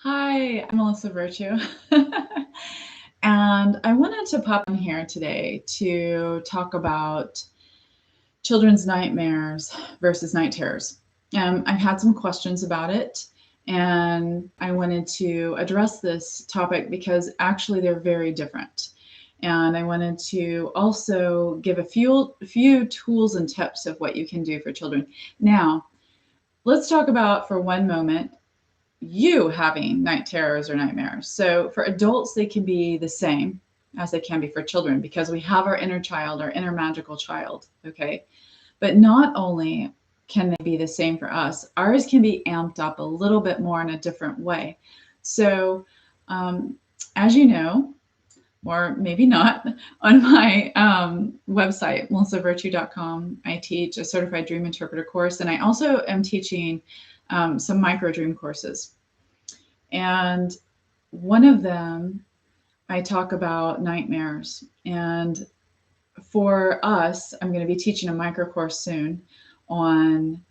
Hi, I'm Melissa Virtue. And I wanted to pop in here today to talk about children's nightmares versus night terrors. I've had some questions about it, and I wanted to address this topic because actually they're very different. And I wanted to also give a few tools and tips of what you can do for children. Now, let's talk about for one moment you having night terrors or nightmares. So for adults, they can be the same as they can be for children because we have our inner child, our inner magical child. Okay. But not only can they be the same for us, ours can be amped up a little bit more in a different way. So, um, as you know, or maybe not, on my website, melissavirtue.com, I teach a certified dream interpreter course, and I also am teaching some micro dream courses. And one of them, I talk about nightmares. And for us, I'm going to be teaching a micro course soon on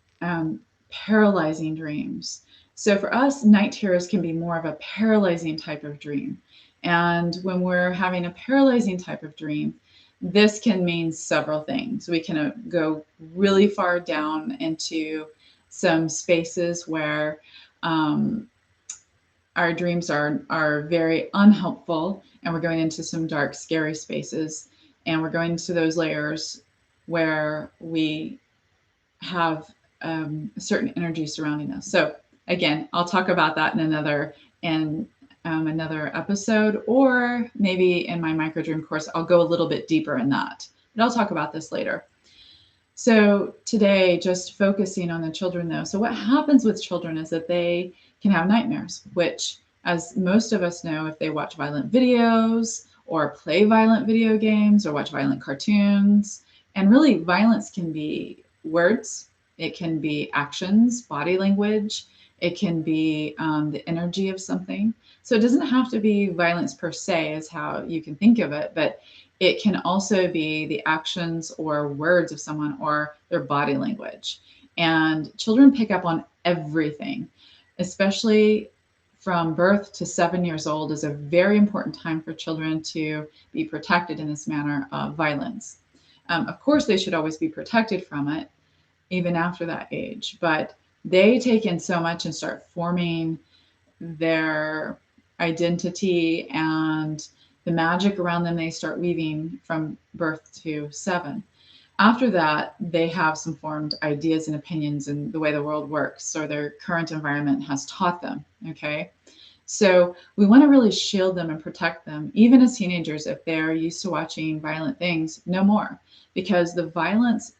paralyzing dreams. So for us, night terrors can be more of a paralyzing type of dream. And when we're having a paralyzing type of dream, this can mean several things. We can go really far down into some spaces where our dreams are very unhelpful, and we're going into some dark scary spaces, and we're going into those layers where we have a certain energy surrounding us. So again, I'll talk about that in another episode, or maybe in my micro dream course I'll go a little bit deeper in that, but I'll talk about this later. So today, just focusing on the children though. So what happens with children is that they can have nightmares, which, as most of us know, if they watch violent videos or play violent video games or watch violent cartoons, and really violence can be words, it can be actions, body language, it can be the energy of something. So it doesn't have to be violence per se, is how you can think of it, but it can also be the actions or words of someone or their body language. And children pick up on everything, especially from birth to 7 years old is a very important time for children to be protected in this manner of violence. Of course, they should always be protected from it, even after that age, but they take in so much and start forming their identity and the magic around them they start weaving from birth to 7. After that, they have some formed ideas and opinions in the way the world works, or their current environment has taught them. Okay. So we want to really shield them and protect them, even as teenagers, if they're used to watching violent things, no more. Because the violence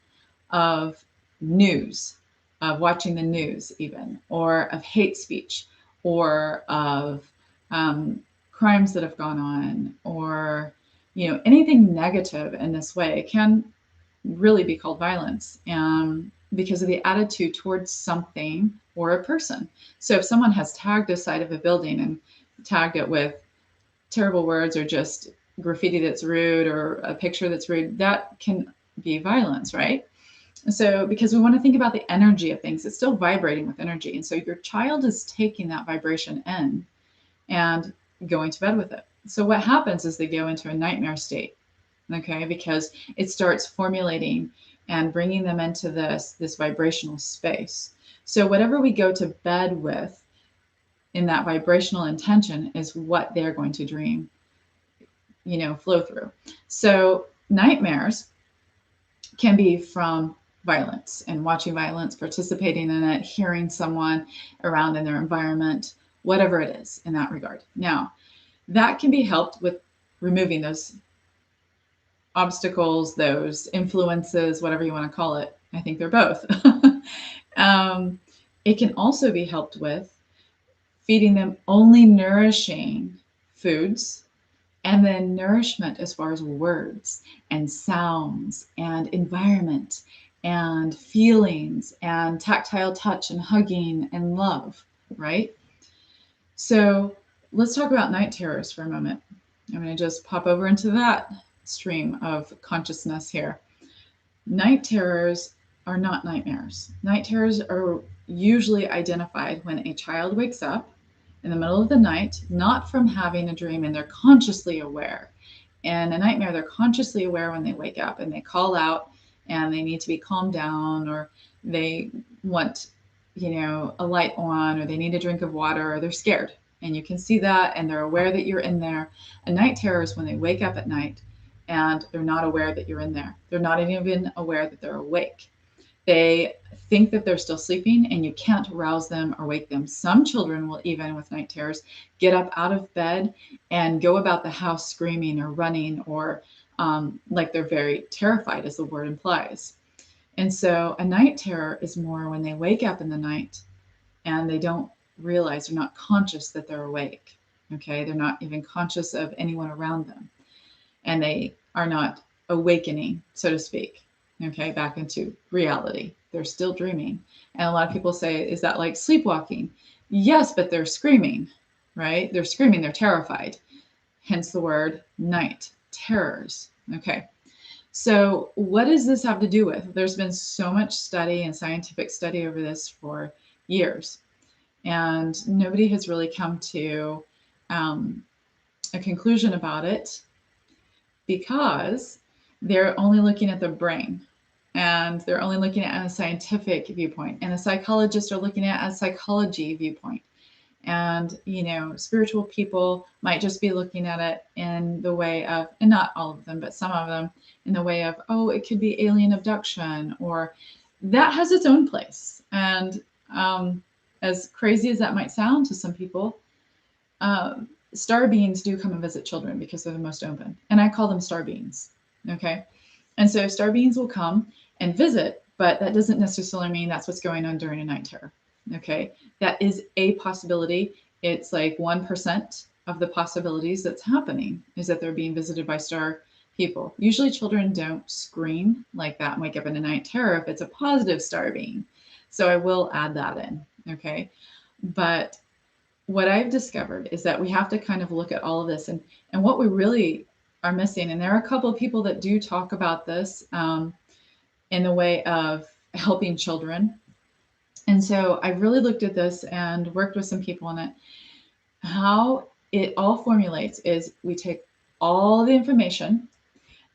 of news, of watching the news, even, or of hate speech, or of crimes that have gone on, or anything negative in this way can really be called violence, because of the attitude towards something or a person. So if someone has tagged a side of a building and tagged it with terrible words or just graffiti that's rude or a picture that's rude, that can be violence, right? So because we want to think about the energy of things, it's still vibrating with energy. And so your child is taking that vibration in and going to bed with it. So what happens is they go into a nightmare state, okay, because it starts formulating and bringing them into this vibrational space. So whatever we go to bed with in that vibrational intention is what they're going to dream, flow through. So nightmares can be from violence and watching violence, participating in it, hearing someone around in their environment, whatever it is in that regard. Now, that can be helped with removing those obstacles, those influences, whatever you want to call it. I think they're both. It can also be helped with feeding them only nourishing foods, and then nourishment as far as words and sounds and environment and feelings and tactile touch and hugging and love, right? So let's talk about night terrors for a moment. I'm going to just pop over into that stream of consciousness here. Night terrors are not nightmares. Night terrors are usually identified when a child wakes up in the middle of the night, not from having a dream, and they're consciously aware. In a nightmare, they're consciously aware when they wake up and they call out and they need to be calmed down, or they want, a light on, or they need a drink of water, or they're scared. And you can see that, and they're aware that you're in there. A night terror is when they wake up at night and they're not aware that you're in there. They're not even aware that they're awake. They think that they're still sleeping and you can't rouse them or wake them. Some children will, even with night terrors, get up out of bed and go about the house screaming or running, or like they're very terrified, as the word implies. And so a night terror is more when they wake up in the night and they don't realize, they're not conscious that they're awake. Okay. They're not even conscious of anyone around them. And they are not awakening, so to speak, okay, back into reality. They're still dreaming. And a lot of people say, is that like sleepwalking? Yes, but they're screaming, right? They're screaming, they're terrified. Hence the word night terrors. Okay. So what does this have to do with? There's been so much study and scientific study over this for years, and nobody has really come to a conclusion about it, because they're only looking at the brain, and they're only looking at a scientific viewpoint, and the psychologists are looking at a psychology viewpoint. And, spiritual people might just be looking at it in the way of, and not all of them, but some of them, in the way of, oh, it could be alien abduction, or that has its own place. And as crazy as that might sound to some people, star beings do come and visit children because they're the most open. And I call them star beings. Okay. And so star beings will come and visit, but that doesn't necessarily mean that's what's going on during a night terror. Okay. That is a possibility. It's like 1% of the possibilities that's happening is that they're being visited by star people. Usually children don't scream like that and wake up in a night terror if it's a positive star being. So I will add that in. Okay. But what I've discovered is that we have to kind of look at all of this, and what we really are missing. And there are a couple of people that do talk about this in the way of helping children. And so I really looked at this and worked with some people on it. How it all formulates is we take all the information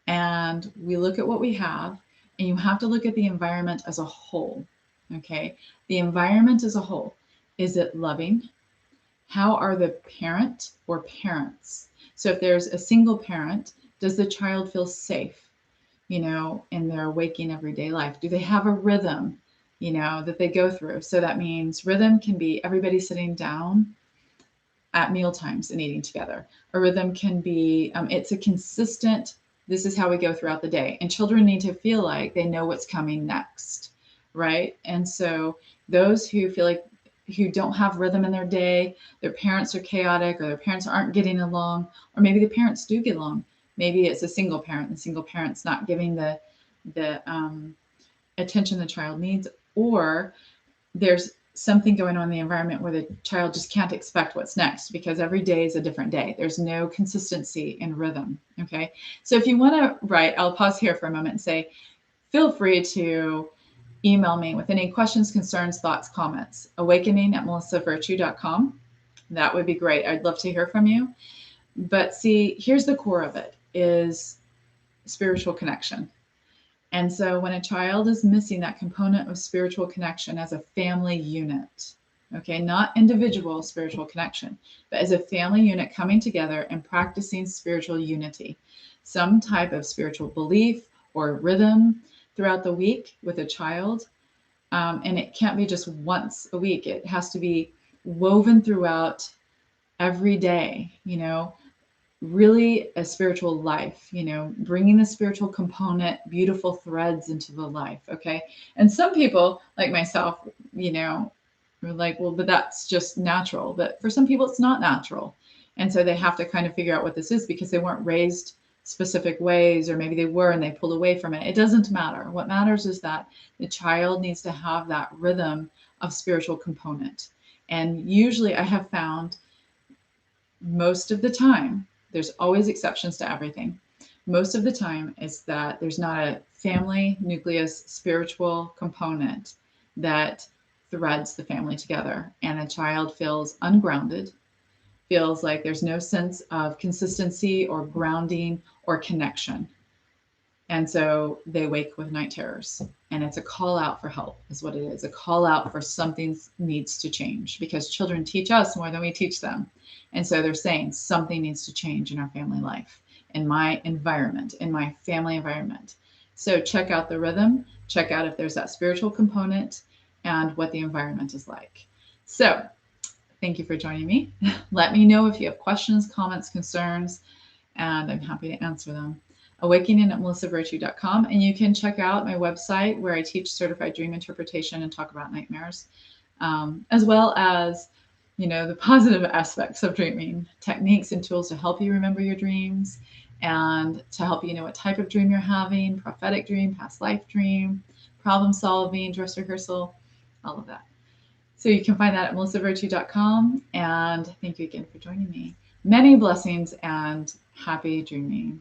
and we look at what we have, and you have to look at the environment as a whole. Okay. The environment as a whole. Is it loving? How are the parent or parents? So if there's a single parent, does the child feel safe, in their waking everyday life? Do they have a rhythm, that they go through? So that means rhythm can be everybody sitting down at meal times and eating together. A rhythm can be, it's a consistent, this is how we go throughout the day. And children need to feel like they know what's coming next, right? And so those who feel like, who don't have rhythm in their day, their parents are chaotic, or their parents aren't getting along, or maybe the parents do get along. Maybe it's a single parent, the single parent's not giving the attention the child needs, or there's something going on in the environment where the child just can't expect what's next, because every day is a different day. There's no consistency in rhythm. Okay. So if you want to write, I'll pause here for a moment and say, feel free to email me with any questions, concerns, thoughts, comments. awakening@melissavirtue.com. That would be great. I'd love to hear from you. But see, here's the core of it, is spiritual connection. And so when a child is missing that component of spiritual connection as a family unit, okay, not individual spiritual connection, but as a family unit coming together and practicing spiritual unity, some type of spiritual belief or rhythm throughout the week with a child. And it can't be just once a week. It has to be woven throughout every day, really a spiritual life, bringing the spiritual component, beautiful threads into the life. Okay. And some people like myself, are like, well, but that's just natural. But for some people, it's not natural. And so they have to kind of figure out what this is, because they weren't raised specific ways, or maybe they were and they pulled away from it. It doesn't matter. What matters is that the child needs to have that rhythm of spiritual component. And usually I have found most of the time, there's always exceptions to everything. Most of the time is that there's not a family nucleus spiritual component that threads the family together, and a child feels ungrounded feels like there's no sense of consistency or grounding or connection. And so they wake with night terrors. And it's a call out for help, is what it is, a call out for something needs to change, because children teach us more than we teach them. And so they're saying something needs to change in our family life, in my environment, in my family environment. So check out the rhythm, check out if there's that spiritual component and what the environment is like. So thank you for joining me. Let me know if you have questions, comments, concerns, and I'm happy to answer them. Awakening@melissavirtue.com, and you can check out my website where I teach certified dream interpretation and talk about nightmares, as well as the positive aspects of dreaming, techniques and tools to help you remember your dreams and to help you know what type of dream you're having, prophetic dream, past life dream, problem solving, dress rehearsal, all of that. So you can find that at melissavirtue.com. And thank you again for joining me. Many blessings and happy dreaming.